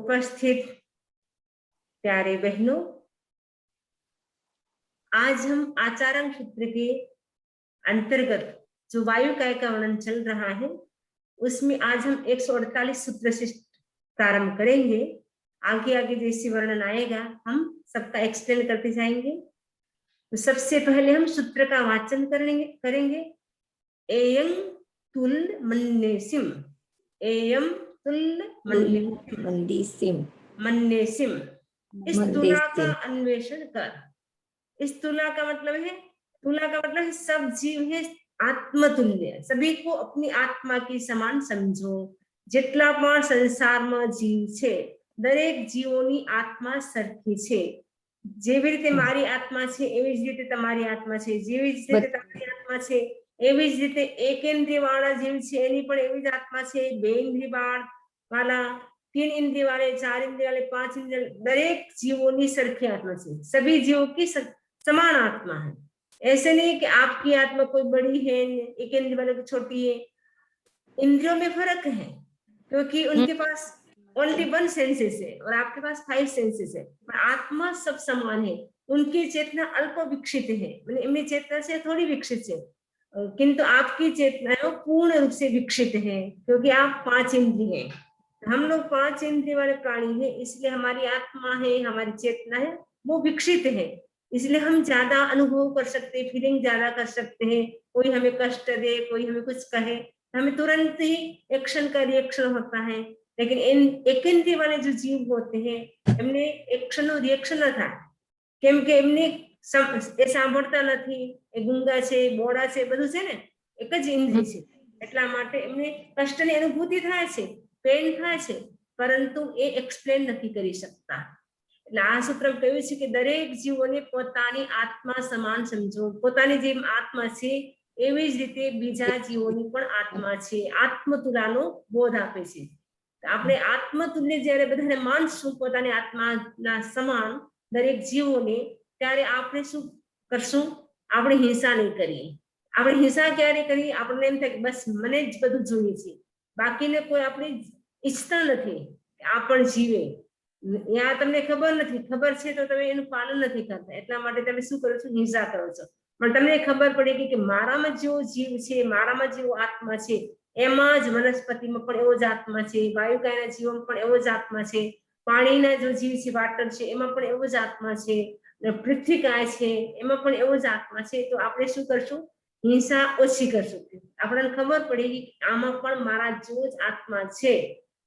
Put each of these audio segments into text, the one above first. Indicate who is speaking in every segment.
Speaker 1: उपस्थित प्यारे बहनों, आज हम आचारण सूत्र के अंतर्गत जो वायुकाय का वर्णन चल रहा है उसमें आज हम 148 सूत्र से प्रारंभ करेंगे। आगे आगे जैसे वर्णन आएगा हम सबका एक्सप्लेन करते जाएंगे। तो सबसे पहले हम सूत्र का वाचन करेंगे। एयं तुल मन्नेसिम, एयं तुल मन्नेसिम, मन्नेसिम। इस तुला का अन्वेषण कर। इस तुला का मतलब है, तुला का मतलब है सब जीव है आत्मतुल्य, सभी को अपनी आत्मा की समान समझो। જેટલા પણ સંસારમાં જીવ છે દરેક જીવોની આત્મા સરખી છે। જેવી રીતે મારી આત્મા છે એવી જ રીતે તમારી આત્મા છે, જેવી જ રીતે તમારી આત્મા છે એવી જ રીતે એકેન્દ્રિય વાળા જીવ છે એની પણ એવી જ આત્મા છે। બે ઇન્દ્રિય વાળા, 3 इंद्रिय वाले, 4 इंद्रिय वाले, 5 इंद्रिय, दरेक जीवों की सरखी आत्मा से, सभी जीवों की समान आत्मा है। ऐसे नहीं कि आपकी आत्मा कोई बड़ी है, एक इंद्रिय वाले को छोटी है। इंद्रियों में फर्क है क्योंकि उनके पास ओनली 1 सेंसेस है और आपके पास 5 सेंसेस है, पर आत्मा सब समान है। उनकी चेतना अल्प विकसित है, इनकी चेतना से थोड़ी विकसित है, किंतु आपकी चेतना है वो पूर्ण रूप से विकसित है क्योंकि आप 5 इंद्रिय हैं। हम लोग 5 इंद्रिय वाले प्राणी हैं, इसलिए हमारी आत्मा है, हमारी चेतना है वो विकसित है, इसलिए हम ज्यादा अनुभव कर सकते हैं, फीलिंग ज्यादा कर सकते हैं। कोई हमें कष्ट दे, कोई हमें कुछ कहे, हमें तुरंत ही एक्शन का रिएक्शन होता है। लेकिन एक इंद्रिय वाले जो जीव होते हैं એમને એક્શન નો રિએક્શન ન થાય, કેમ કે એમને એ સાંભળતા નથી, એ ગુંગા છે, બોડા છે, બધું છે ને, એક જ ઇન્દ્રિય છે, એટલા માટે એમને કષ્ટની અનુભૂતિ થાય છે, પેન થાય છે, પરંતુ એ એક્સપ્લેન નથી કરી શકતા। એટલે આ સૂત્ર કહ્યું છે કે દરેક જીવોને પોતાની આત્મા સમાન સમજો। પોતાની જે આત્મા છે એવી જ રીતે બીજા જીવોની પણ આત્મા છે, આત્મતુલાનો બોધ આપે છે। આપણે આત્મતુલ્ય જ્યારે બધાને માનશું પોતાની આત્માના સમાન દરેક જીવોને, ત્યારે આપણે શું કરશું? આપણે હિંસા નહીં કરીએ। આપણે હિંસા ક્યારે કરીએ? આપણને એમ થાય કે બસ મને જ બધું જોઈએ છે, બાકીને કોઈ આપણે ઈચ્છતા નથી કે આ પણ જીવે। या તમને ખબર નથી, ખબર છે તો તમે એનું પાલન નથી કરતા, એટલા માટે તમે શું કરો છો? હિંસા કરો છો। પણ તમને ખબર પડે કે મારામાં જેવો જીવ છે, મારામાં જેવો આત્મા છે, એમાં જ વનસ્પતિમાં પણ એવો જ આત્મા છે, વાયુકાયના જીવમાં પણ એવો જ આત્मा છે, પાણીના जो जीव છે વાટર છે એમાં પણ એવો જ આત્મા છે, પૃથ્વીકાય છે એમાં પણ એવો જ આત્મા છે। તો આપણે શું કરશું? હિંસા ઓછી કરશું। આપણને ખબર પડી કે આમાં પણ મારા જેવો જ આત્મા છે,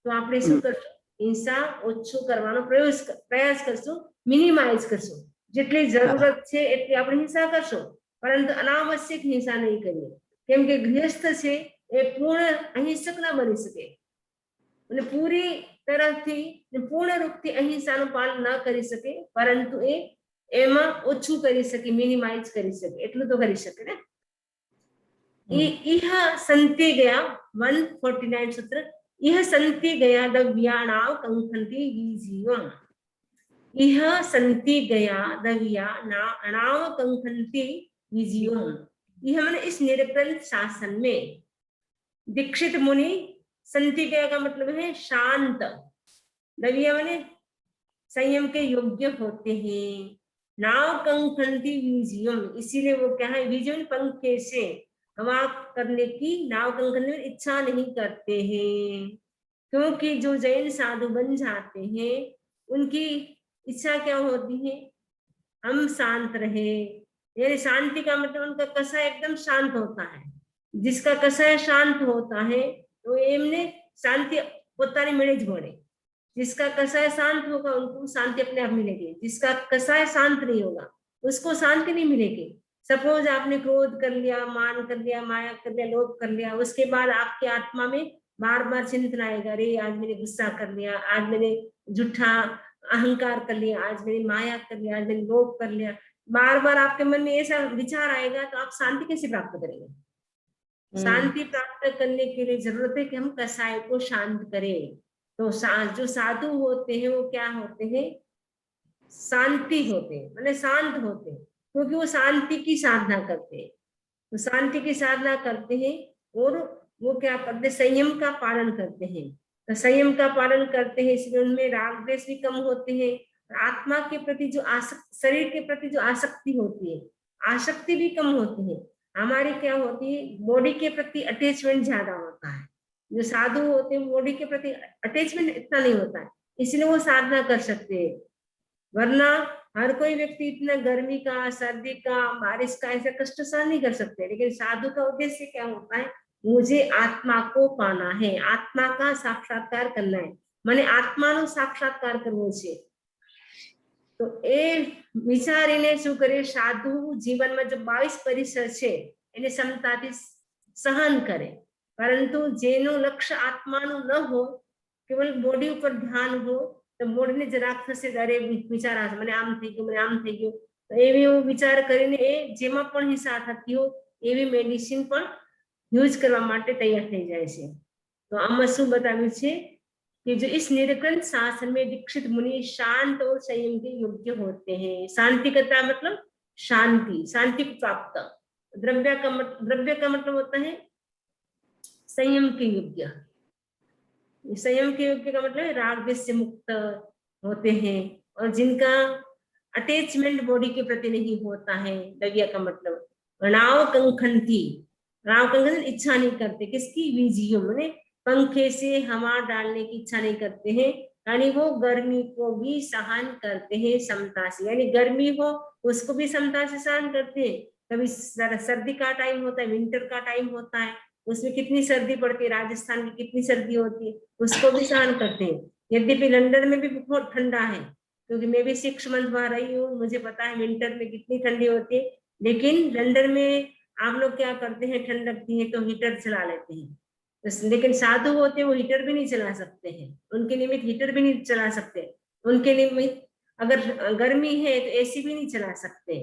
Speaker 1: તો આપણે શું કરશું? હિંસા ઓછું કરવાનો પ્રયાસ કરશું, મિનિમાઇઝ કરશું। જેટલી જરૂરત છે એટલી આપણે હિંસા કરશું, પરંતુ અનાવશ્યક હિંસા નહીં કરીએ, કેમ કે ગૃહસ્થ છે એ પૂર્ણ અહિંસક ના બની શકે અને પૂરી તરફથી પૂર્ણ રૂપથી અહિંસાનું પાલન ન કરી શકે, પરંતુ એ એમાં ઓછું કરી શકે, મિનિમાઇઝ કરી શકે, એટલું તો કરી શકે ને। इह संति गया 149 सूत्र। इह संति गया दव्याणाव कंखन्ति वीजियम। इह संति गया दव्याणाव कंखन्ति वीजियम। यह मैंने इस निरग्रंथ शासन में दीक्षित मुनि, संति गया का मतलब है शांत, दव्या माने संयम के योग्य होते हैं। नाव कंखन्ति वीजियम, इसीलिए वो क्या है? वीजियम पंखे से हवा करने की नाव कंकन में इच्छा नहीं करते हैं, क्योंकि जो जैन साधु बन जाते हैं उनकी इच्छा क्या होती है? हम शांत रहे, यानी शांति का मतलब उनका कषाय एकदम शांत होता है। जिसका कषाय शांत होता है तो एमने शांति पोतानी मिले ज मळे। जिसका कषाय शांत होगा उनको शांति अपने आप मिलेगी, जिसका कषाय शांत नहीं होगा उसको शांति नहीं मिलेगी। सपोज आपने क्रोध कर लिया, मान कर लिया, माया कर लिया, लोभ कर लिया, उसके बाद आपकी आत्मा में बार बार चिंतन आएगा, अरे आज मैंने गुस्सा कर लिया, आज मैंने झूठा अहंकार कर लिया, आज मैंने माया कर लिया, आज मैंने लोभ कर लिया, बार बार आपके मन में ऐसा विचार आएगा, तो आप शांति कैसे प्राप्त करेंगे? शांति प्राप्त करने के लिए जरूरत है कि हम कषाय को शांत करें। तो जो साधु होते हैं वो क्या होते हैं? शांति होते हैं, मतलब शांत होते हैं, क्योंकि वो शांति की साधना करते हैं। तो शांति की साधना करते हैं और वो क्या करते हैं? संयम का पालन करते हैं। तो संयम का पालन करते हैं, इसलिए उनमें राग द्वेष भी कम होते हैं। आत्मा के प्रति जो आसक्ति, शरीर के प्रति जो आसक्ति होती है, आसक्ति भी कम होती है। हमारी क्या होती है, बॉडी के प्रति अटैचमेंट ज्यादा होता है। जो साधु होते हैं बॉडी के प्रति अटैचमेंट इतना नहीं होता है, इसलिए वो साधना कर सकते हैं। वरना हर कोई व्यक्ति इतना गर्मी का, सर्दी का, बारिश का ऐसा कष्ट सहन नहीं कर सकते। लेकिन साधु का उद्देश्य क्या होता है, मुझे आत्मा को पाना है, आत्मा का साक्षात्कार करना है, माने आत्मा साक्षात्कार करવો છે। તો એ વિચારીને શું કરે, સાધુ જીવનમાં जो 22 પરિસર છે એને ક્ષમતાથી સહન કરે। પરંતુ જેનું લક્ષ્ય આત્માનું ન हो, केवल बॉडी ઉપર ध्यान हो, तो મૂળને જરાક થશે, અરે વિચાર આવશે, મને આમ થઈ ગયું, મને આમ થઈ ગયું, તો એવી વિચાર કરીને એ જેમાં પણ હિંસા થતી हो એવી મેડિસિન પણ યુઝ કરવા માટે તૈયાર થઈ જાય છે। તો આમાં શું બતાવ્યું છે कि जो इस निर्ग्रंथ शासन में दीक्षित मुनि शांत और संयम के योग्य होते हैं। शांति का मतलब शांति, शांति को प्राप्त। द्रव्य का मतलब होता है संयम के योग्य। संयम के योग्य का मतलब राग द्वेष से मुक्त होते हैं और जिनका अटैचमेंट बॉडी के प्रति नहीं होता है। द्रव्य का मतलब राव कंखंती, राव कंखन इच्छा नहीं करते, किसकी, विजियो माने पंखे से हवा डालने की इच्छा नहीं करते हैं, यानी वो गर्मी को भी सहन करते हैं समता से, यानी गर्मी हो उसको भी समता से सहन करते हैं। कभी सर्दी का टाइम होता है, विंटर का टाइम होता है, उसमें कितनी सर्दी पड़ती है, राजस्थान में कितनी सर्दी होती है, उसको भी सहन करते हैं। यद्यपि लंदन में भी बहुत ठंडा है, क्योंकि मैं भी 6 मंथ वहां रही हूँ, मुझे पता है विंटर में कितनी ठंडी होती है। लेकिन लंदन में आप लोग क्या करते हैं, ठंड लगती है तो हीटर चला लेते हैं, लेकिन साधु होते वो हीटर भी नहीं चला सकते हैं, उनके निमित्त हीटर भी नहीं चला सकते, उनके निमित्त अगर गर्मी है तो एसी भी नहीं चला सकते,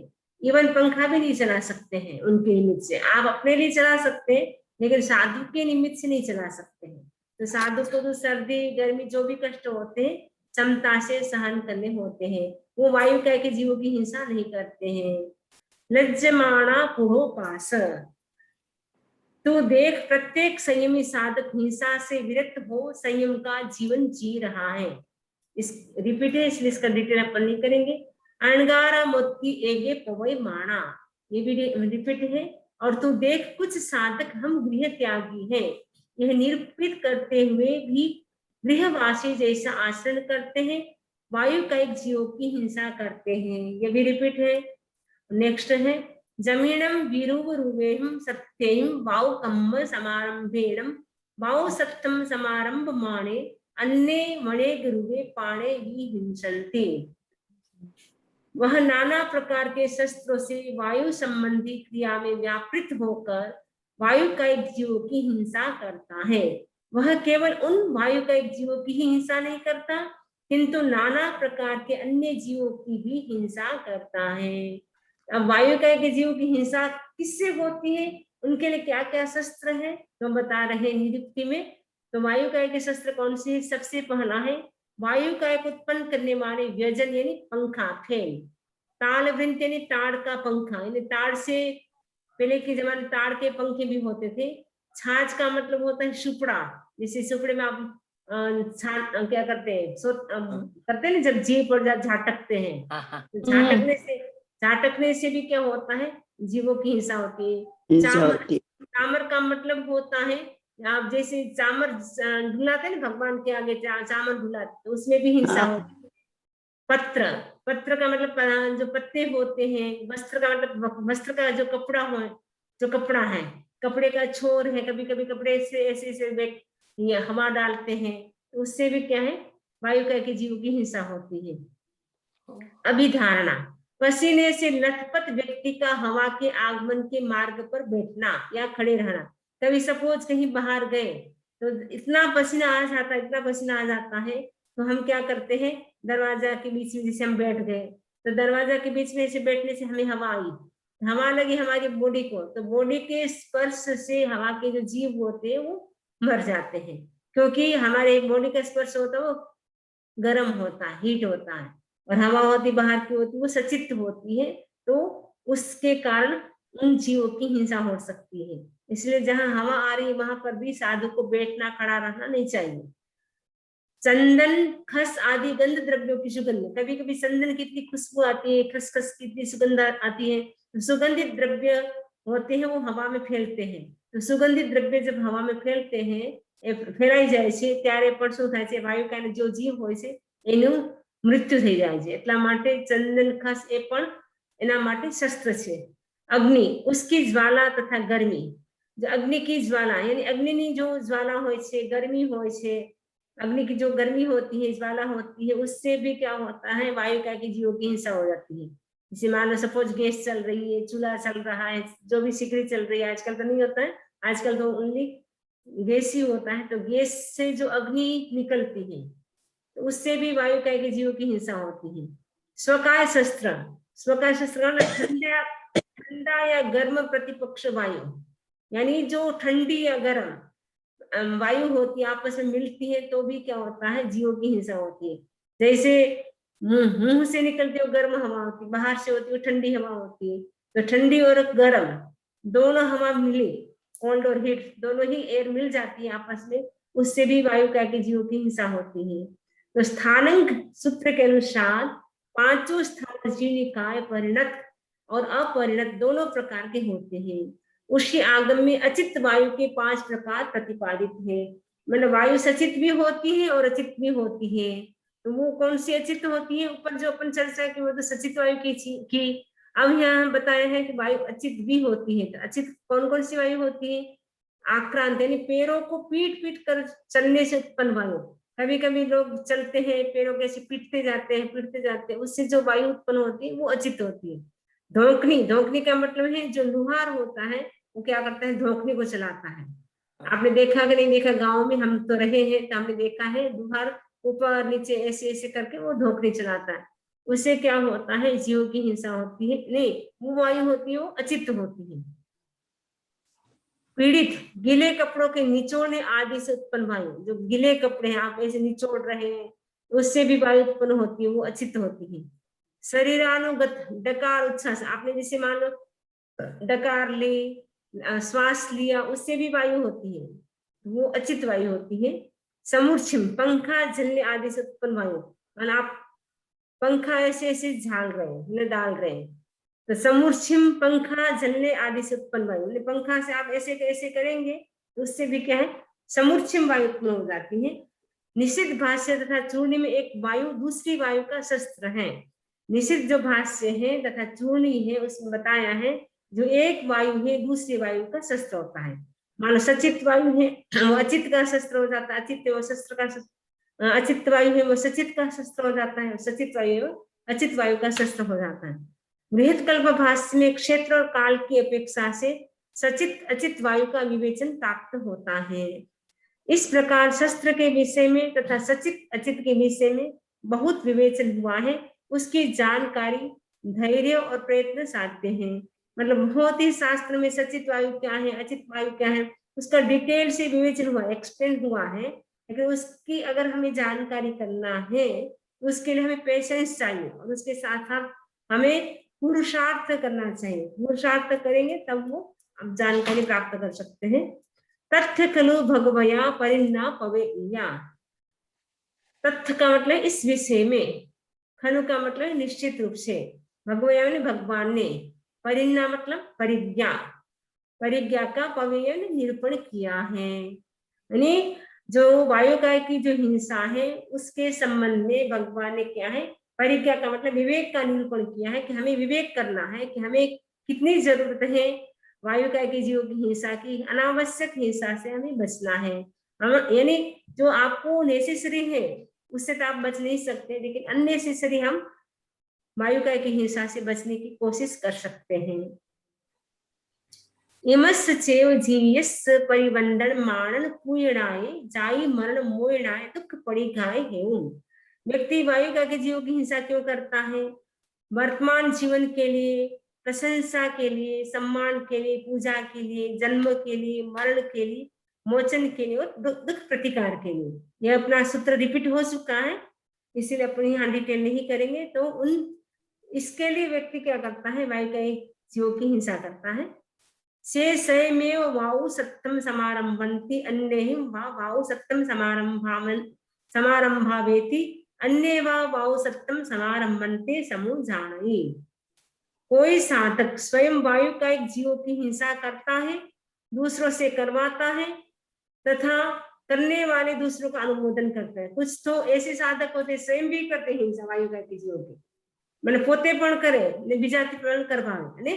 Speaker 1: इवन पंखा भी नहीं चला सकते हैं उनके निमित्त से। आप अपने लिए चला सकते हैं लेकिन साधु के निमित्त से नहीं चला सकते हैं। तो साधु को तो सर्दी गर्मी जो भी कष्ट होते हैं क्षमता से सहन करने होते हैं। वो वायु कह के जीवों की हिंसा नहीं करते हैं। लज्जमाना पुरोपास, तो देख प्रत्येक संयमी साधक हिंसा से विरक्त हो संयम का जीवन जी रहा है। इस रिपीट है, इसलिए इसका डिटेल अपन नहीं करेंगे। अणगारा मोती एगे पवई माना, ये भी रिपीट है। और तू देख कुछ साधक हम गृह त्यागी हैं, यह निरूपित करते हुए भी गृहवासी जैसा आचरण करते हैं, वायु का एक जीव की हिंसा करते हैं, ये भी रिपीट है। नेक्स्ट है जमीनम वीरुवरुवेहम सत्यम वाव कम्म समारंभेणम वाव सत्यम समारंभ माणे अन्ने मणे गुरुवे पाणे भी हिंसन्ति। वह नाना प्रकार के शस्त्रों से वायु संबंधी क्रिया में व्यापृत होकर वायु का एक जीव की हिंसा करता है। वह केवल उन वायु का एक जीव की ही हिंसा नहीं करता, किंतु नाना प्रकार के अन्य जीवों की भी हिंसा करता है। अब वायु का एक जीव की हिंसा किससे होती है, उनके लिए क्या क्या शस्त्र है तो बता रहे हैं निरुक्ति में। तो वायु का एक शस्त्र कौन से है, सबसे पहला है वायु का एक उत्पन्न करने वाले व्यजन यानी पंखा, फैन। ताल वृंत यानी ताड़ का पंखा, यानी ताड़ से पहले के जमाने ताड़ के पंखे भी होते थे। छाछ का मतलब होता है सुपड़ा, जैसे सुपड़े में आप क्या करते हैं, करते हैं ना जब जीभ पर झटकते हैं, तो झटकने से भी क्या होता है, जीवों की हिंसा होती है। चामर का मतलब होता है, आप जैसे चामर ढुलाते हैं ना भगवान के आगे चामर ढुलाते, तो उसमें भी हिंसा होती है। पत्र, पत्र का मतलब जो पत्ते होते हैं। वस्त्र का मतलब वस्त्र का जो कपड़ा हो, जो कपड़ा है, कपड़े का छोर है, कभी कभी कपड़े से ऐसे ऐसे हवा डालते हैं, तो उससे भी क्या है, वायु का के जीव की हिंसा होती है। अभिधारणा, पसीने से लथपथ व्यक्ति का हवा के आगमन के मार्ग पर बैठना या खड़े रहना। कभी सपोज कहीं बाहर गए तो इतना पसीना आ जाता है, इतना पसीना आ जाता है, तो हम क्या करते हैं, दरवाजा के बीच में जैसे हम बैठ गए, तो दरवाजा के बीच में ऐसे बैठने से हमें हवा आई, हवा लगी हमारी बॉडी को, तो बॉडी के स्पर्श से हवा के जो जीव होते हैं वो मर जाते हैं, क्योंकि हमारे बॉडी का स्पर्श होता है वो गर्म होता है, हीट होता है, और हवा होती बाहर की होती है वो सचित होती है, तो उसके कारण उन जीवों की हिंसा हो सकती है। इसलिए जहां हवा आ रही है वहां पर भी साधु को बैठना खड़ा रहना नहीं चाहिए। चंदन, खस आदि गंध द्रव्यों की सुगंध। कभी कभी चंदन की इतनी खुशबू आती है, खसखस की इतनी सुगंध आती है। तो सुगंधित द्रव्य होते हैं वो हवा में फैलते हैं। तो सुगंधित द्रव्य जब हवा में फैलते हैं, ફેલાઈ જાય છે ત્યારે પણ શું થાય છે, વાયુકાને जो जीव હોય છે એનું મૃત્યુ થઈ જાય છે। એટલા માટે ચંદન ખસ એ પણ એના માટે શસ્ત્ર છે। અગ્નિ, उसकी ज्वाला तथा गर्मी। जो अग्नि की ज्वाला यानी अग्नि जो ज्वाला હોય છે, गर्मी હોય છે, अग्नि की जो गर्मी होती है, ज्वाला होती है, उससे भी क्या होता है, वायुका की जीवों की हिंसा हो जाती है। जैसे मान लो सपोज गैस चल रही है, चूल्हा चल रहा है, जो भी सिकड़ी चल रही है, आजकल तो नहीं होता है, आजकल तो ओनली गैस ही होता है। तो गैस से जो अग्नि निकलती है, तो उससे भी वायुका के जीवों की हिंसा होती है। स्वकाय शस्त्र, स्वकाय शस्त्र ठंडा ठंडा या गर्म प्रतिपक्ष वायु, यानी जो ठंडी या गर्म वायु होती है आपस में मिलती है तो भी क्या होता है, जीवों की हिंसा होती है। जैसे मुंह से निकलती है गर्म हवा होती है, बाहर से होती है ठंडी हवा होती है। तो ठंडी और गर्म दोनों हवा मिली, कोल्ड और हीट दोनों ही एयर मिल जाती है आपस में, उससे भी वायुका के जीवों की हिंसा होती है। तो स्थानांक सूत्र के अनुसार पांचों स्थान जीवनिकाय परिणत और अपरिणत दोनों प्रकार के होते हैं। उसी आगम में अचित वायु के 5 प्रकार प्रतिपादित है। मतलब वायु सचित भी होती है और अचित भी होती है। तो वो कौन सी अचित होती है, ऊपर जो अपन चर्चा की वो तो सचित वायु की। अब यहाँ हम बताए हैं कि वायु अचित भी होती है। तो अचित कौन कौन सी वायु होती है, आक्रांत यानी पैरों को पीट पीट कर चलने से उत्पन्न वायु। कभी कभी लोग चलते हैं पैरों के ऐसे पीटते जाते हैं, उससे जो वायु उत्पन्न होती है वो अचित होती है। धोकनी, धोकनी का मतलब है जो लुहार होता है वो क्या करता है, धोकनी को चलाता है। आपने देखा कि नहीं देखा, गांव में हम तो रहे हैं तो हमने देखा है लुहार ऊपर नीचे ऐसे ऐसे करके वो धोकनी चलाता है। उससे क्या होता है, जीवों की हिंसा होती है। नहीं, वो वायु होती है वो अचित होती है। पीड़ित, गीले कपड़ों के निचोड़ने आदि से उत्पन्न वायु, जो गीले कपड़े हैं आप ऐसे निचोड़ रहे हैं उससे भी वायु उत्पन्न होती है, वो अचित होती है। शरीरानुगत डकार उच्छ्वास, आपने जैसे मान लो डकार ली, श्वास लिया, उससे भी वायु होती है, वो अचित वायु होती है। समूर्छिम, पंखा झलने आदि से उत्पन्न वायु, मतलब आप पंखा ऐसे ऐसे झाल रहे हैं, डाल रहे हैं, तो समूर्छिम पंखा झलने आदि से उत्पन्न वायु, पंखा से आप ऐसे ऐसे करेंगे तो उससे भी क्या है, समूर्छिम वायु उत्पन्न हो जाती है। निषिद्ध भाष्य तथा चूर्णी में एक वायु दूसरी वायु का शस्त्र है। निषिद्ध जो भाष्य है तथा चूर्णी है उसमें बताया है जो एक वायु है दूसरी वायु का शस्त्र होता है। मान लो सचित वायु है वो अचित का शस्त्र हो जाता है, अचित वो शस्त्र का अचित वायु है वो सचित का शस्त्र हो जाता है, सचित वायु अचित वायु का शस्त्र हो जाता है। बृहत कल्प भाष्य में क्षेत्र और काल की अपेक्षा से सचित अचित वायु का विवेचन प्राप्त होता है। इस प्रकार शस्त्र के विषय में तथा सचित अचित के विषय में बहुत विवेचन हुआ है, उसकी जानकारी धैर्य और प्रयत्न साधते हैं। मतलब बहुत ही शास्त्र में सचित वायु क्या है, अचित वायु क्या है, उसका डिटेल से विवेचन हुआ, एक्सप्लेन हुआ है। लेकिन उसकी अगर हमें जानकारी करना है तो उसके लिए हमें पेशेंस चाहिए और उसके साथ साथ हमें पुरुषार्थ करना चाहिए। पुरुषार्थ करेंगे तब वो हम जानकारी प्राप्त कर सकते हैं। तथ्य खलु भगवया परिन्ना पवेया, तथ्य का मतलब इस विषय में, खनु का मतलब निश्चित रूप से, भगवया ने भगवान ने, परिन्ना मतलब परिज्ञा, परिज्ञा का पवेय ने निरूपण किया है। यानी जो वायुकाय की जो हिंसा है उसके संबंध में भगवान ने क्या है, परिज्ञा का मतलब विवेक का निरूपण किया है कि हमें विवेक करना है कि हमें कितनी जरूरत है वायुकाय के जीवों की हिंसा की, अनावश्यक हिंसा से हमें बचना है। हम यानी जो आपको नेसेसरी है उससे तो आप बच नहीं सकते, लेकिन अननेसेसरी हम वायुकाय की हिंसा से बचने की कोशिश कर सकते हैं। इमस्य चैव जीवस्य परिवंडन मानन पूर्णाय जाई मरण मोयणाय दुख परिघाय हेउम। व्यक्ति वायुका के जीवों की हिंसा क्यों करता है? वर्तमान जीवन के लिए, प्रशंसा के लिए, सम्मान के लिए, पूजा के लिए, जन्म के लिए, मरण के लिए, मोचन के लिए और दुख प्रतिकार के लिए। यह अपना सूत्र रिपीट हो चुका है, इसीलिए अपन यहाँ डिटेल नहीं करेंगे। तो उन इसके लिए व्यक्ति क्या करता है, वायुका जीवों की हिंसा करता है। से स्वयमेव वायु सत्यम समारंभन्ति अन्येहिं वा वायु सत्यम समारंभामन समारंभावेति अन्येवा वायु सत्तम समारंभन्ते समूह जानी। कोई साधक स्वयं वायु का एक जीवों की हिंसा करता है, दूसरों से करवाता है तथा करने वाले दूसरों का अनुमोदन करता है। कुछ तो ऐसे साधक होते स्वयं भी करते हिंसा वायु का जीवों की, मैंने पोते पण करे ने बीजाથી પણ કરવાવે અને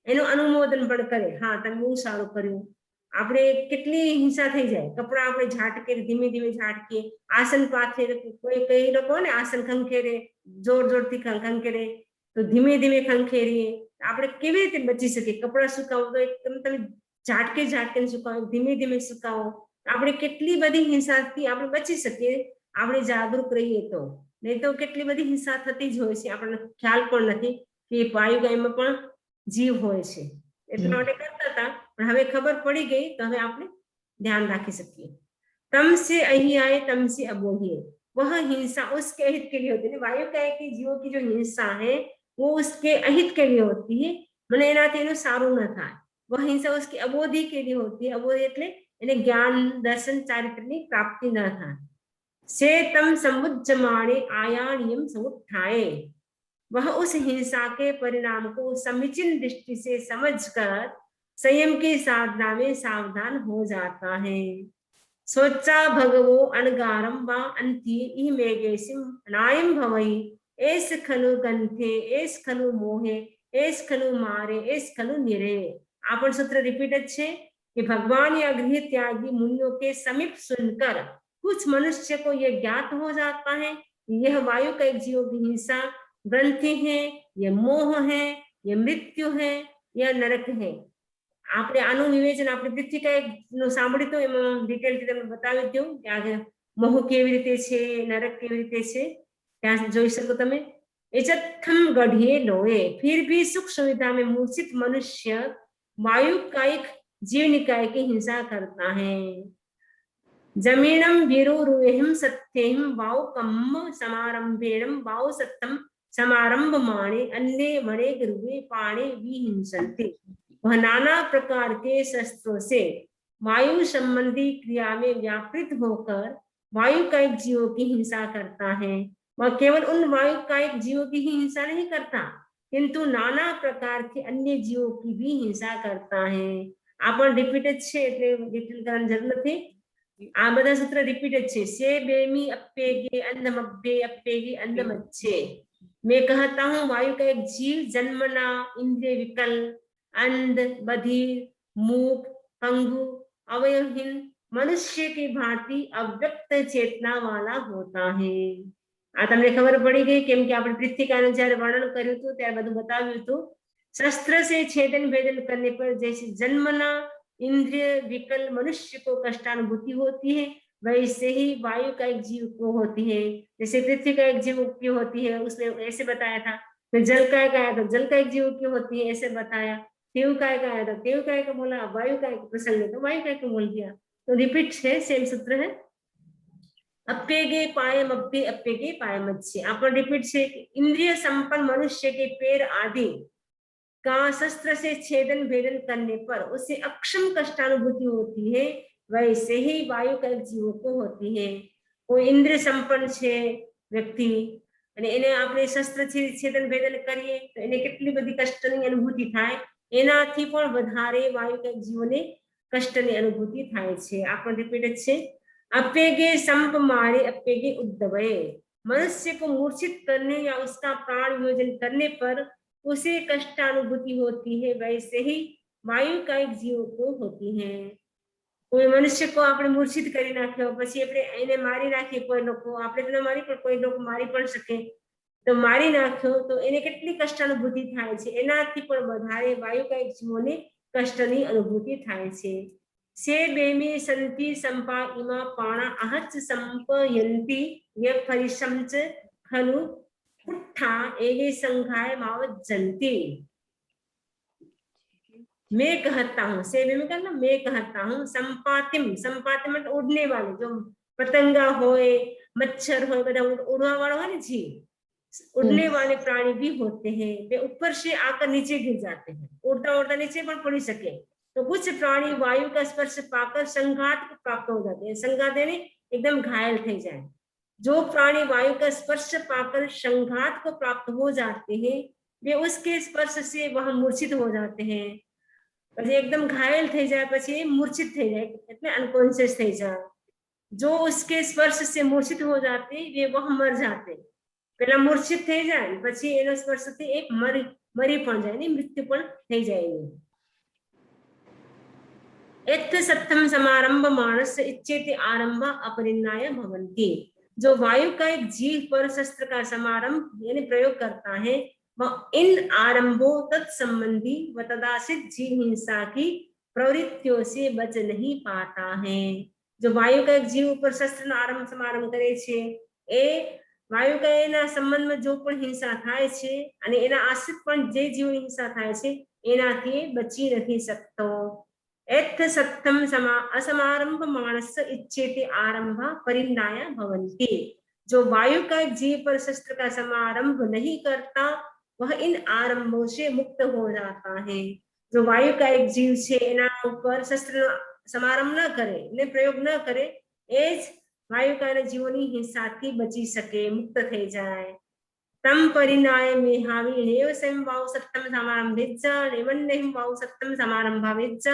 Speaker 1: એનું અનુમોદન પણ કરે। હા તમે બહુ સારું કર્યું। આપણે કેટલી હિંસા થઈ જાય, કપડા આપણે ઝાટકે ધીમે ધીમે ઝાટકે, આસન પાથરે, કોઈ કઈ લોકો ને આસન ખંખેરે, જોર જોરથી ખંખેરે, તો ધીમે ધીમે ખંખેરીએ આપણે કેવી રીતે બચી શકીએ? કપડા સુકાવો તો એકદમ તમે ઝાટકે ઝાટકે સુકાવો, ધીમે ધીમે સુકાવો, આપણે કેટલી બધી હિંસાથી આપણે બચી શકીએ આપણે જાગૃત રહીએ તો। नहीं तो કેટલી બધી હિંસા થતી જ હોય છે, આપણને ખ્યાલ પણ નથી કે વાયુ ગાયમાં પણ જીવ હોય છે। એટલા માટે કરતા હતા, પણ હવે ખબર પડી ગઈ તો હવે આપણે ધ્યાન રાખી શકીએ। तम से अही आए तम से अबोहिए, वह हिंसा उसके अहित के लिए होती है। वायु कहे कि जीवों की जो हिंसा है वो उसके अहित के लिए होती है, મને એનાથી એનું સારું ન થાય। वह हिंसा उसकी अबोधी के लिए होती है। अबोधी એટલે એને જ્ઞાન દર્શન ચારિત્રની પ્રાપ્તિ ન થાય। से तम समुज्जमाणे आयानियम समुत्थाये, वह उस हिंसा के परिणाम को समीचीन दृष्टि से समझकर संयम की साधना में सावधान हो जाता है। सोचा भगवो अणगारम व अंति इमेगेसिम नायम भवई, एस खलु गंथे, एस खलु मोहे, एस खलु मारे, एस खलु निरे। आपन सूत्र रिपीटेड छे कि भगवान या गृह त्यागी मुनियों के समीप सुनकर कुछ मनुष्य को यह ज्ञात हो जाता है यह वायु का एक जीव की हिंसा ग्रंथि है, यह मोह है, यह मृत्यु है, यह नरक है। આપણે આનું વિવેચન આપણે પૃથ્વી કાય નું સાંભળ્યું તો એમાં ડિટેલ થી તમને બતાવી દઉં કે આ મોહ કેવી રીતે છે, નરક કેવી રીતે છે, ત્યાં જોઈ શકો તમે। एचत्थम गढ़िए लोए, फिर भी सुख सुविधा में मूर्छित मनुष्य वायु कायिक जीव निकाय की हिंसा करता है। जमीनम विरुरुहम सत्यम वाउ कम्म समारंभेणम वाउ सत्यम समारंभ माणे अन्य मणे गुरुवे पाणे विहिंसन्ति। वह नाना प्रकार के शस्त्रों से वायु संबंधी क्रिया में व्यापृत होकर वायु कायिक जीवों की हिंसा करता है। वह केवल उन वायु कायिक जीवों की ही हिंसा नहीं करता, किंतु नाना प्रकार के अन्य जीवों की भी हिंसा करता है। आपण रिपीटेड छे એટલે ડિટેલ કરવાની જરૂર નથી। આ બધા સૂત્ર રિપીટેડ છે। से बेमी अप्पेगे अंधम अब्बे अप्पेगे अंधमच्छे। मैं कहता हूँ वायु का एक जीव जन्मना इंद्रिय विकल, अंध, बधिर, मूक, पंगु, अवयवहीन मनुष्य की भांति अव्यक्त चेतना वाला होता है। आ तमने खबर पड़ी गई केम के આપણે પૃથ્વીકાનું જ્યારે વર્ણન કર્યું હતું ત્યારે બધું બતાવ્યું હતું। शस्त्र से छेदन भेदन करने पर जैसे जन्मना इंद्रिय विकल मनुष्य को कष्टानुभूति होती है, वैसे ही वायु का एक जीव को होती है। जैसे पृथ्वी का एक जीव की होती है, उसने ऐसे बताया था। फिर जल का एक आया तो जल का एक जीव की होती है, ऐसे बताया। तेव का एक आया तो तेव का एक बोला, वायु का एक प्रसंग है तो वायु का एक बोल दिया। तो रिपीट है, सेम सूत्र है। अप्पेगे पायम अप्पे अप्पेगे पायमच्छे। आपण रिपीट है, इंद्रिय संपन्न मनुष्य के पैर आदि का शस्त्र से छेदन भेदन करने पर उसे अक्षम कष्टानुभूति होती है, वैसे ही वायु का जीव को होती है। कोई इंद्रिय संपन्न छे व्यक्ति અને એને આપણે શસ્ત્ર છેદન ભેદન કરીએ તો એને કેટલી બધી કષ્ટની અનુભૂતિ થાય, એનાથી પણ વધારે વાયુ का જીવને કષ્ટની અનુભૂતિ થાય છે। આપણે રિપીટેડ છે, अप्पेगे संप मारे अप्पेगे उद्दवये। मनुष्य को मूर्छित करने या उसका प्राण वियोजन करने पर उसे कष्टानुभूति होती है, वैसे ही वायु का एक जीव को होती है। कोई मनुष्य को आपने मूर्छित કરી નાખ્યો, પછી આપણે એને મારી નાખી, કોઈ લોકો આપણે તો મારી પણ કોઈ લોકો મારી પણ શકે, તો મારી નાખ્યો તો એને કેટલી કષ્ટાનુભૂતિ થાય છે, એનાથી પણ વધારે વાયુ का એક જીવોને કષ્ટની અનુભૂતિ થાય છે। से बेमी संति संपा इमा पाणा अहच संपयन्ति ये परिशमच खलु पुट्ठा एगे संघाय मावज्जन्ति। मैं कहता हूँ, से में करना, मैं कहता हूँ संपातिम, संपातिम मतलब उड़ने वाले, जो पतंगा होए, मच्छर होए, बड़ा उड़वा वाला है ना जी, उड़ने वाले प्राणी भी होते हैं। वे ऊपर से आकर नीचे गिर जाते हैं, उड़ता उड़ता नीचे पर पड़ सके। तो कुछ प्राणी वायु का स्पर्श पाकर संघात को प्राप्त हो जाते हैं। संघात यानी एकदम घायल થઈ જાય। जो प्राणी वायु का स्पर्श पाकर संघात को प्राप्त हो जाते हैं वे उसके स्पर्श से वह मूर्छित हो जाते हैं। પછી એકદમ ઘાયલ થઈ જાય, પછી મૂર્છિત થઈ જાય, એટલે અનકોન્શિયસ થઈ જાય। जो उसके स्पर्श से मूर्छित हो जाते वे वह मर जाते। પેલા મૂર્છિત થઈ જાય પછી એનો સ્પર્શથી એક મરી પણ જાય ને મૃત્યુ પણ થઈ જાય। एत्थ सत्थम समारंभ मानस इच्छेति आरंभ अपरिणाय भवन्ति। जो वायु का एक जीव पर शस्त्र का समारंभ यानी प्रयोग करता है वह इन आरंभों तत्संबंधी व तदाश्रित जीव हिंसा की प्रवृत्तियों से बच नहीं पाता है। जो वायु का एक जीव पर शस्त्र आरंभ समारंभ करे छे ए वायु का एना संबंध में जो पण हिंसा थाय छे अने एना आश्रित पण जे जीव हिंसा थाय छे एनाथी बची नहीं सकतो। एत्थ सत्थम असमारंभ मानस इच्छेति आरंभ परिणाय भवन्ति। जो वायु का जीव पर शस्त्र का समारंभ नहीं करता वह इन आरंभों से मुक्त हो जाता है। जो वायु का एक जीव छे एना ऊपर शस्त्र समारंभ न करे ने प्रयोग न करे एज वायु का जीवोनी हिंसा थी बची सके मुक्त થઈ જાય। तम परिणाय मेहावी नेव स्वयं वायु सत्तम समारंभेच्च नेवन्नेहं वायु सत्तम समारंभावेच्च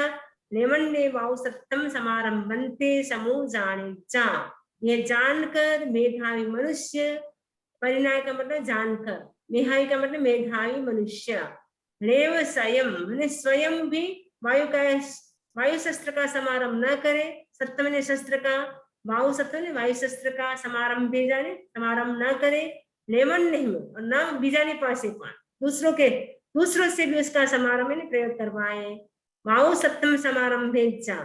Speaker 1: नेवन्ने वायु सत्तम समारंभन्ते समूह जानेच्च। ये जानकर मेधावी मनुष्य, परिणाय का मतलब जानकर, मेहावी का मतलब मेधावी मनुष्य, नेव स्वयं स्वयं भी वायु शस्त्र का समारंभ न करे, सत्तम ने शस्त्र का, वायु सत्तम ने वायु शस्त्र का समारंभ भेजा ने समारंभ न करे, नेमन नहीं और न बीजानी पासे पण दूसरों से भी उसका समारंभ ने प्रयोग करवाए। वायु सत्तम समारंभे चा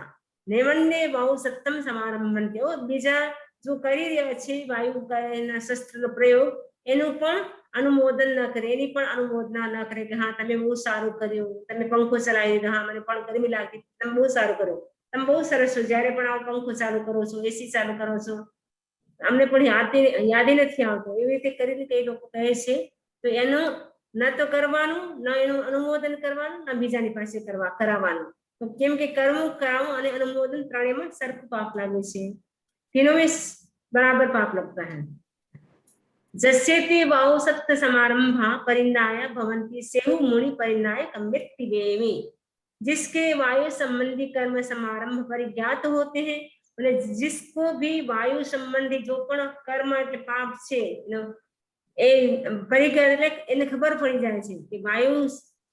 Speaker 1: नेमन्ने वायु सत्तम समारंभन्ते ओ बीजा जो કરી રહ્યા છે વાયુ કાયના શસ્ત્રનો પ્રયોગ એનું પણ अनुमोदन न करे, એની પણ अनुमोदना न करे કે હા તમે બહુ સારું કર્યું, તમે પંખો ચલાવી દીધો, હા મને પણ ગરમી લાગતી, તમે બહુ સારું કર્યું, તમે બહુ સરસ છો, જ્યારે પણ આવો પંખો ચાલુ કરો છો, એસી ચાલુ કરો છો, અમને પણ યાદ નથી આવતો, એવી રીતે કરીને કઈ લોકો કહે છે। તો એનું ન તો કરવાનું, ન એનું અનુમોદન કરવાનું, ન બીજાની પાસે કરાવવાનું। તો કેમ કે કર્મ કરાવવું અને અનુમોદન ત્રણેયમાં સરખું પાપ લાગે છે, तीनों में बराबर पाप लगता है। जस्येते वायु सत्त समारंभा परिणाय भवन्ति सेहु मुनि परिणाय कम्यति वेमि। जिसके वायु संबंधी कर्म समारंभ परिज्ञात होते हैं, जिसको भी वायु संबंधी जो पण कर्म એટલે પાપ છે એ પરિજ્ઞાત એટલે એને ખબર પડી જાય છે કે વાયુ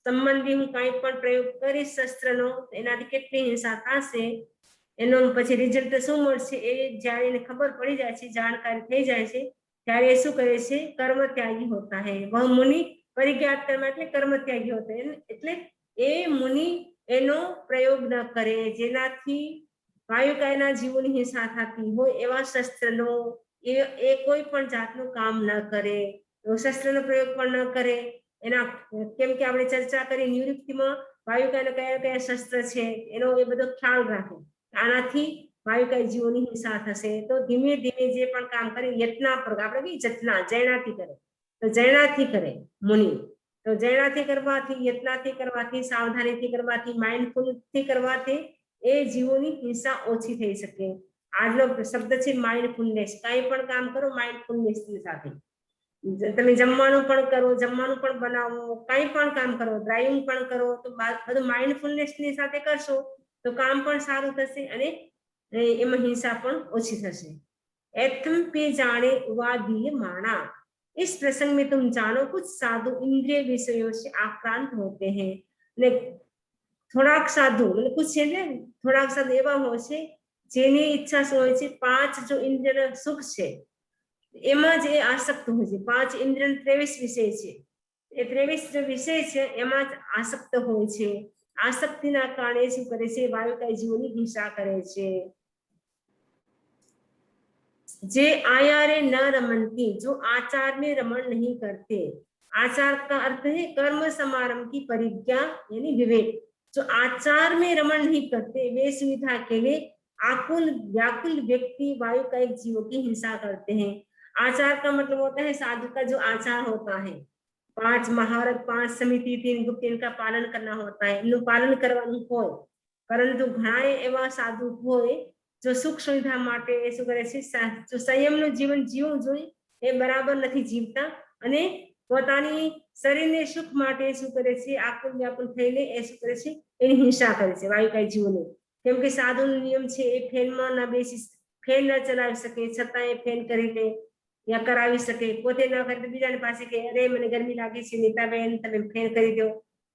Speaker 1: સંબંધી હું કાંઈ પણ પ્રયોગ કરીશ શસ્ત્રનો એનાથી કેટલી હિંસા થશે, એનો પછી રિઝલ્ટ શું મળશે એ જ્યારે એને ખબર પડી જાય છે, જાણકારી થઈ જાય છે ત્યારે શું કરે છે, કર્મ ત્યાગી હોતા है। वह मुनि परिज्ञात कर्म એટલે કર્મ ત્યાગી હોતા है, એટલે એ મુનિ એનો પ્રયોગ ન કરે જેનાથી વાયુકાયના જીવોની હિંસા થતી હોય એવા શસ્ત્રનો એ કોઈ પણ જાતનું કામ ન કરે, શસ્ત્રનો પ્રયોગ પણ ન કરે। એના કેમ કે આપણે ચર્ચા કરી નિવૃત્તિમાં વાયુકાયના કયા કયા શસ્ત્ર છે એનો એ બધો ખ્યાલ રાખે, આનાથી વાયુકાય જીવોની હિંસા થશે। તો ધીમે ધીમે જે પણ કામ કરે યત્નાપૂર્વક, આપણે કહીએ જતના જૈનાથી કરે, તો જૈનાથી કરે મુનિ, તો જૈનાથી કરવાથી, યત્નાથી કરવાથી, સાવધાનીથી કરવાથી, માઇન્ડફુલથી કરવાથી એ જીવોની હિંસા ઓછી થઈ શકે। આજનો શબ્દ છે માઇન્ડફુલનેસ, કાંઈ પણ કામ કરો માઇન્ડફુલનેસની સાથે। તમે જમવાનું પણ કરો, જમવાનું પણ બનાવો, કાંઈ પણ કામ કરો, ડ્રાઇવિંગ પણ કરો, તો બધું માઇન્ડફુલનેસની સાથે કરશો તો કામ પણ સારું થશે અને એમાં હિંસા પણ ઓછી થશે। एथम पे जाने उवादीय माना। इस प्रसंग में तुम जानो कुछ साधु इंद्रिय विषयों से आक्रांत होते हैं। ने થોડાક સાધુ એટલે कुछ છે ને થોડાક સાધુ એવા હોય છે જેની ઈચ્છા શું હોય છે, પાંચ જો ઇન્દ્રિયના સુખ છે એમાં જ એ આસક્ત હોય છે। પાંચ ઇન્દ્રિય 23 વિષય છે, એ 23 जो વિષય છે એમાં જ આસક્ત હોય છે। આસક્તિના કારણે શું કરે છે, વાયુકાય જીવોની હિંસા કરે છે। जे आयारे न रमनती, जो आचार में रमण नहीं करते। आचार का अर्थ है कर्म समारंभ की परिज्ञा यानी विवेक। जो आचार में रमण नहीं करते वे सुविधा के लिए आकुल व्याकुल व्यक्ति वायु का एक जीवों की हिंसा करते हैं। आचार का मतलब होता है साधु का जो आचार होता है, 5 महारत 5 समिति 3 गुप्त इनका पालन करना होता है, इनका पालन करवानुं होय। परंतु घणाए एवा साधु होय जो सुख सुविधा માટે એ શું કરે છે, જો સંયમનું જીવન જીવવું જોઈએ એ બરાબર નથી જીવતા અને પોતાની શરીરને સુખ માટે શું કરે છે, આકુલ વ્યાકુલ થઈને એ શું કરે છે, એની હિંસા કરે છે વાયુકાય જીવોને. કેમ કે સાધુનો નિયમ છે એ ફેનમાં ના બેસી, ફેન ન ચલાવી શકે છતાં એ ફેન કરી લે या करावी सके, પોતે ન કરે તો બીજાની પાસે કે અરે મને ગરમી લાગે છે નીતાબેન તમે ફેન કરી દો,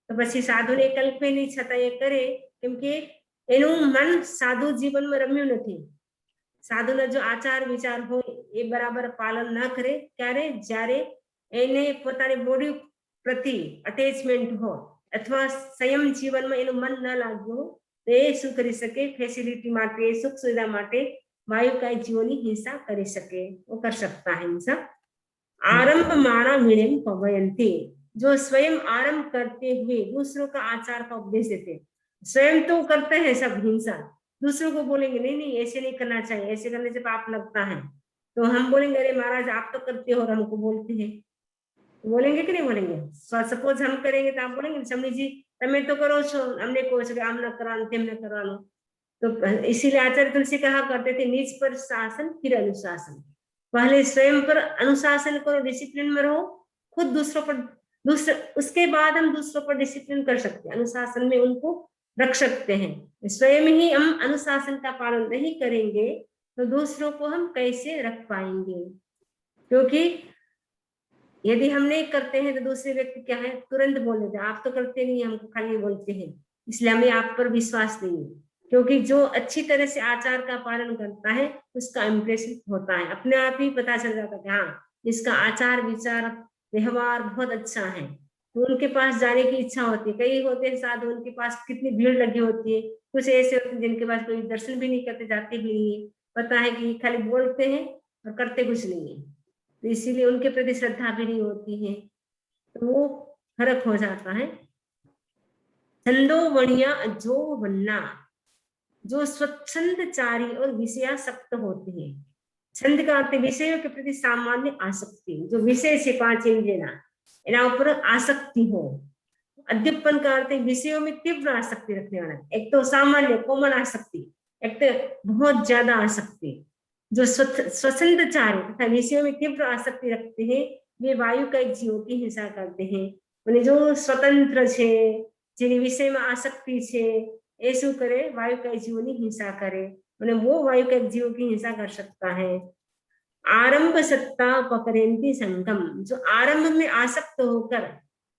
Speaker 1: તો પછી સાધુને કલ્પે નહીં છતાં એ કરે, કેમ કે એનું મન સાધુ જીવનમાં રમ્યું નથી. સાધુનો જો આચાર વિચાર હોય એ બરાબર પાલન ન કરે, ક્યારે જ્યારે એને પોતાની બોડી પ્રતિ અટેચમેન્ટ હોય અથવા સંયમ જીવનમાં એનું મન ન લાગ્યું તો એ શું કરી શકે, ફેસિલિટી માટે સુખ સુવિધા માટે वायुकाय जीवोनी हिंसा करी सके, वो कर सकता है हिंसा। आरंभ माणा विणेम पवयन्ति, जो स्वयं आरंभ करते हुए दूसरों का आचार का उपदेश देते, स्वयं तो करते हैं सब हिंसा, दूसरों को बोलेंगे नहीं नहीं ऐसे नहीं करना चाहिए, ऐसे करने से पाप लगता है, तो हम बोलेंगे अरे महाराज आप तो करते हो और हमको बोलते हैं, बोलेंगे कि नहीं बोलेंगे? सपोज हम करेंगे तो आप बोलेंगे स्वामी जी तमे तो करो छो, हमने को आम न करानो तेम न करानो, तो इसीलिए आचार्य तुलसी कहा करते थे निज पर शासन फिर अनुशासन, पहले स्वयं पर अनुशासन करो, डिसिप्लिन में रहो, खुद दूसरों पर उसके बाद हम दूसरों पर डिसिप्लिन कर सकते हैं, अनुशासन में उनको रख सकते हैं। स्वयं ही हम अनुशासन का पालन नहीं करेंगे तो दूसरों को हम कैसे रख पाएंगे, क्योंकि यदि हम नहीं करते हैं तो दूसरे व्यक्ति क्या है तुरंत बोल देते हैं आप तो करते नहीं, हमको खाली बोलते हैं, इसलिए हमें आप पर विश्वास नहीं है, क्योंकि जो अच्छी तरह से आचार का पालन करता है उसका इंप्रेशन होता है, अपने आप ही पता चल जाता है हाँ इसका आचार विचार व्यवहार बहुत अच्छा है, तो उनके पास जाने की इच्छा होती है। कई होते हैं साधु उनके पास कितनी भीड़ लगी होती है, कुछ ऐसे होते हैं जिनके पास कोई दर्शन भी नहीं करते, जाते भी नहीं है, पता है कि खाली बोलते हैं और करते कुछ नहीं है, तो इसीलिए उनके प्रति श्रद्धा भी नहीं होती है, तो वो फर्क हो जाता है। छंदो वणिया जो बनना, जो स्वच्छंदचारी और विषयासक्त होते हैं, छंद का अर्थ विषयों के प्रति सामान्य आसक्ति, जो विषय से पांच इंद्रियां एना ऊपर आसक्ति हो, अद्यपन का अर्थ विषयों में तीव्र आसक्ति रखने वाला, एक तो सामान्य कॉमन आसक्ति, एक तो बहुत ज्यादा आसक्ति, जो स्वच्छंदचारी तथा विषयों में तीव्र आसक्ति रखते हैं वे वायु का एक जीवों की हिंसा करते हैं, जो स्वतंत्र छे જેની વિષયમાં આસક્તિ છે એ શું કરે વાયુકાય જીવોની હિંસા કરે અને वो वायुकाय जीवों की हिंसा कर सकता है। आरंभ सत्ता पकड़ेंती संगम, जो आरंभ में आसक्त होकर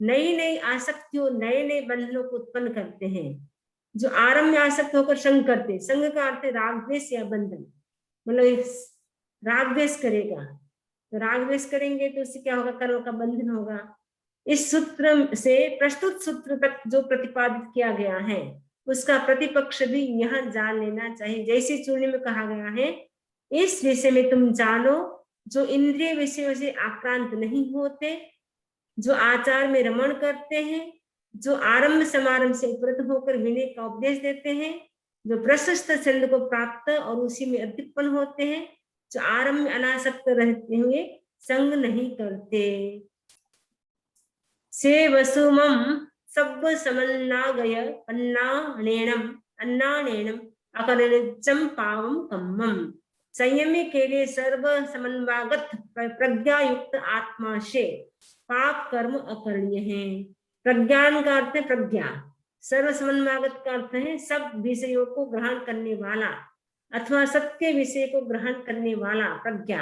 Speaker 1: नई नई आसक्तियों नए नए बंधनों को उत्पन्न करते हैं, जो आरंभ में आसक्त होकर संग करते, संग का अर्थ राग द्वेष या बंधन, मतलब राग द्वेष करेगा तो राग द्वेष करेंगे तो उससे क्या होगा, कर्म का बंधन होगा। इस सूत्र से प्रस्तुत सूत्र तक जो प्रतिपादित किया गया है उसका प्रतिपक्ष भी यहाँ जान लेना चाहिए, जैसे चूर्ण में कहा गया है इस विषय में तुम जानो जो इंद्रिय विषयों से आक्रांत नहीं होते, जो आचार में रमण करते हैं, जो आरंभ समारंभ से उपरत होकर विनय का उपदेश देते हैं, जो प्रशस्त छंद को प्राप्त और उसी में अद्यपन होते हैं, जो आरंभ में अनासक्त रहते हुए संग नहीं करते। से वसुमं सब समन्नागय अन्नानेणम अकरणिजं पावं कम्मम, संयमी के लिए सर्व समन्वागत प्रज्ञा युक्त आत्मा से पाप कर्म अकरणीय है। प्रज्ञान का अर्थ है प्रज्ञा, सर्व समन्वागत का अर्थ है सब विषयों को ग्रहण करने वाला अथवा सत्य विषय को ग्रहण करने वाला प्रज्ञा।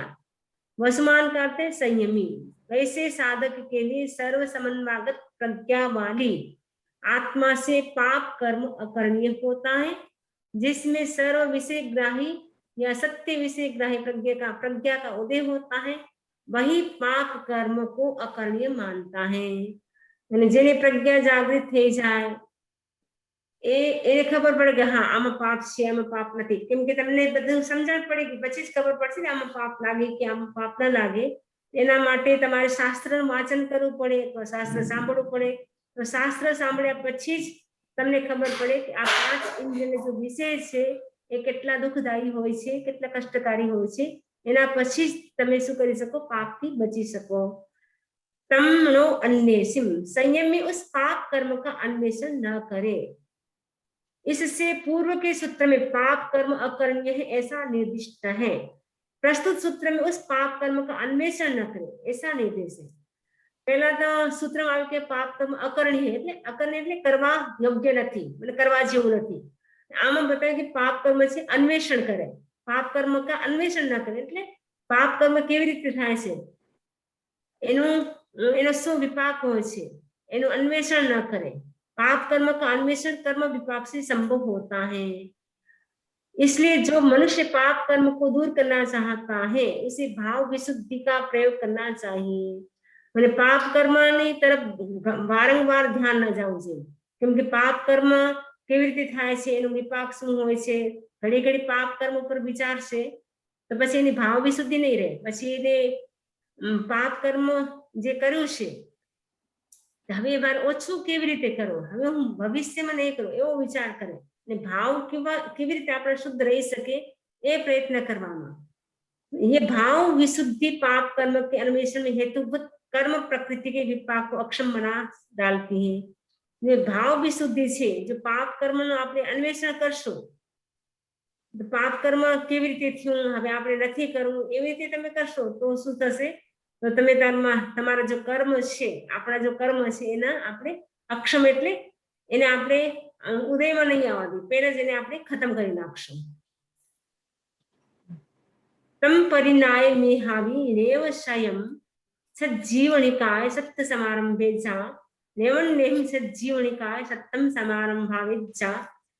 Speaker 1: वसुमान का अर्थ है संयमी, वैसे साधक के लिए सर्व समन्वागत प्रज्ञा वाली आत्मा से पाप कर्म अकरणीय होता है, जिसमें सर्व विषय ग्राही या सत्य विषय ग्राही प्रज्ञा का उदय होता है, वही पाप कर्म को अकरणीय मानता है। जेने प्रज्ञा जागृत थई जाए खबर पड़े कि हाँ आम पाप छे आम पाप नहीं, केम के तमने बधुं समझण पड़ेगी पछी ज खबर पड़शे आम पाप लागे कि आम पाप न लागे, एना माटे तमारे शास्त्र वाचन करवू पड़े, तो शास्त्र सांभळवू पड़े, तो शास्त्र सांभळ्या पछी ज तमने खबर पड़े कि आ पांच इंद्रियनो जो विषय छे ए केटला दुखदायी होय छे, केटला कष्टकारी होय छे, एना पछी ज तमे शुं करी शको, पापथी बची शको। तमनो अन्वेषिम, संयमी उस पाप कर्म का अन्वेषण न करे, इससे पूर्व के सूत्र में पाप कर्म अकरणीय है ऐसा निर्दिष्ट है। प्रस्तुत सूत्र में उस पाप कर्म का अन्वेषण न करें ऐसा निर्देश है। पहला तो सूत्र में આવ્યું કે પાપ કર્મ અકરણીય એટલે અકરણીય એટલે કરવા યોગ્ય નથી, એટલે કરવા જેવું નથી। આમાં બતાવ્યું કે પાપ કર્મ છે અન્વેષણ કરે, પાપ કર્મ का अन्वेषण ન કરે એટલે પાપ કર્મ કેવી રીતે થાય છે, એનો શું વિપાક હોય છે એનું अन्वेषण ન કરે। पाप कर्म का अन्वेषण कर्म विपाक से संभव होता है। इसलिए जो मनुष्य पाप कर्म को दूर करना चाहता है उसे भाव विशुद्धि का प्रयोग करना चाहिए। मैंने पाप कर्म तरफ वारंवार ध्यान न जावू જોઈએ, કેમ કે પાપ કર્મ કેવી રીતે થાય છે એનું વિપાક શું હોય છે, ઘડી ઘડી પાપ કર્મ ઉપર વિચારશે તો પછી એની ભાવ વિશુદ્ધિ નહીં રહે, પછી એને પાપ કર્મ જે કર્યું છે હવે એ વાર ઓછું કેવી રીતે કરવું, હવે હું ભવિષ્યમાં નહીં કરું એવો વિચાર કરે ને ભાવ કેવી રીતે આપણે શુદ્ધ રહી શકે એ પ્રયત્ન કરવામાં। ये भाव विशुद्धि पाप कर्म के अन्वेषण में हेतुभूत कर्म प्रकृति के विपाक को अक्षम बना डालती है। ये भाव विशुद्धि છે जो पाप कर्म નું આપણે अन्वेषण કરશું તો પાપ કર્મ કેવી રીતે થયું હવે આપણે નથી કરવું એવી રીતે તમે કરશો તો શું થશે, તો તમે તમારા જો કર્મ છે આપણા જો કર્મ છે એના આપણે અક્ષમ એટલે એને આપણે ઉદયમાં નહીં આવવા દે, પહેલા જ એને આપણે ખતમ કરી નાખશું। तम परिणाय में हावी रेव स्वयं सज्जीवनिकाय सत्य समारंभे जा नेवन्नेम सज्जीवनिकाय सत्यम समारंभावे जा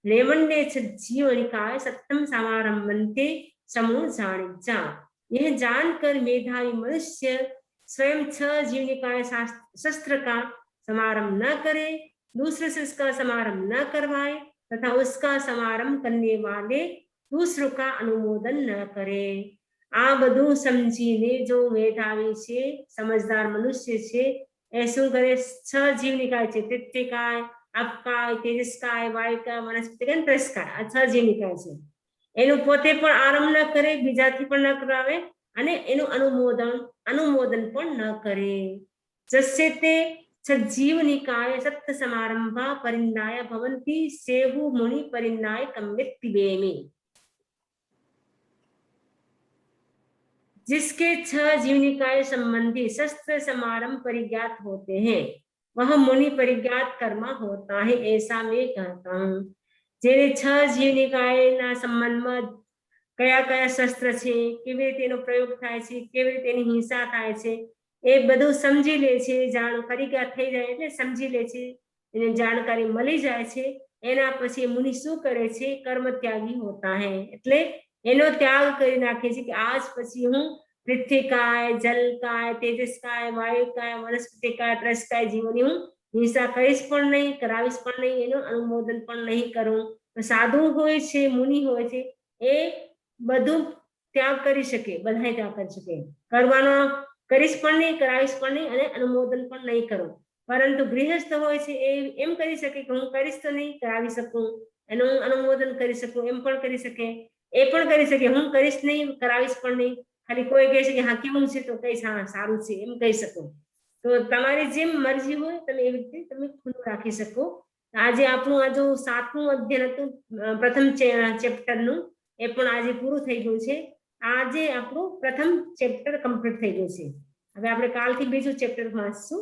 Speaker 1: नेवन्ने सज्जीवनिकाय सत्यम समारंभन्ते समूह जाने जा। यह जानकर मेधावी मनुष्य स्वयं छह जीवनिकाय शस्त्र का समारंभ न करे, दूसरे से उसका समारंभ न करवाए तथा उसका समारंभ करने वाले दूसरों का अनुमोदन न करे। आ बधु समझीने जो मेधावी छे समझदार मनुष्य छे ए शुं करे, छ जीवनिकाय छे तृतीयकाय, अपकाय, तेजसकाय, वायुकाय, वनस्पतिकाय, त्रयस्काय, आ छ जीवनिकाय छे एनु पोते पण आरंभ न करे, बीजाथी पण न करावे अने एनु अनुमोदन पण न करे। जसे ते सज्जीवनिकाय सत्य समारंभा परिणाय भवन्ति सेहु मुनि परिणाय कम्यक्ति बेमे। जिसके छह जीवनिकाय संबंधी शस्त्र समारंभ परिज्ञात होते हैं वह मुनि परिज्ञात कर्मा होता है ऐसा मैं कहता हूँ। जेने छह जीवनिकाय ना संबंध में कया कया शस्त्र छे, केवी रीते एनो प्रयोग थाय छे, केवी रीते एनी हिंसा थाय छे ए बधुं समझी ले छे, जाण परिज्ञात थई जाय એટલે समझी ले छे, એને जानकारी मळी जाय छे एना पछी मुनि शुं करे छे, कर्म त्यागी होता है એટલે એનો ત્યાગ કરી નાખે છે કે આજ પછી હું પૃથ્વીકાય, જલકાય, તેજસકાય, વાયુકાય, વનસ્પતિકાય, त्रयस्काय જીવોની હું હિંસા કરીશ પણ નહીં, કરાવીશ પણ નહીં, એનું અનુમોદન પણ નહીં કરું। તો સાધુ હોય છે, મુનિ હોય છે એ બધું ત્યાગ કરી શકે, બધાય ત્યાગ કરી શકે, કરવાનો કરીશ પણ નહીં, કરાવીશ પણ નહીં અને અનુમોદન પણ નહીં કરું। પરંતુ ગૃહસ્થ હોય છે એ એમ કરી શકે કે હું કરીશ તો નહીં, કરાવી શકું, એનું અનુમોદન કરી શકું, એમ પણ કરી શકે, એ પણ કરી શકે હું કરીશ નહીં, કરાવીશ પણ નહીં, ખાલી કોઈ કહે છે કે હા કેવું છે તો કહીશ હા સારું છે એમ કહી શકો। તો તમારી જેમ મરજી હોય તમે એવી રીતે તમે ખુલ્લું રાખી શકો। આજે આપણું આ જો 7મું અધ્યયન હતું પ્રથમ ચેપ્ટરનું એ પણ આજે પૂરું થઈ ગયું છે। આજે આપણું પ્રથમ ચેપ્ટર કમ્પ્લીટ થઈ ગયું છે। હવે આપણે કાલથી બીજું ચેપ્ટર વાંચશું।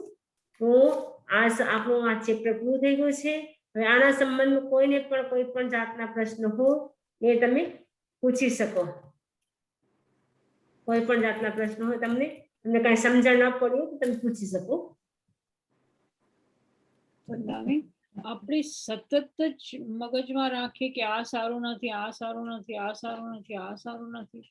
Speaker 1: તો આ આપણું આ ચેપ્ટર પૂરું થઈ ગયું છે। હવે આના સંબંધમાં કોઈને પણ કોઈ પણ જાતના પ્રશ્ન હોય એ તમે પૂછી શકો, કોઈ પણ જાતના પ્રશ્ન હોય તમને કઈ સમજણ ન પડી તો તમે પૂછી શકો।
Speaker 2: આપણે સતત જ મગજમાં રાખીએ કે આ સારું નથી, આ સારું નથી, આ સારું નથી, આ સારું નથી,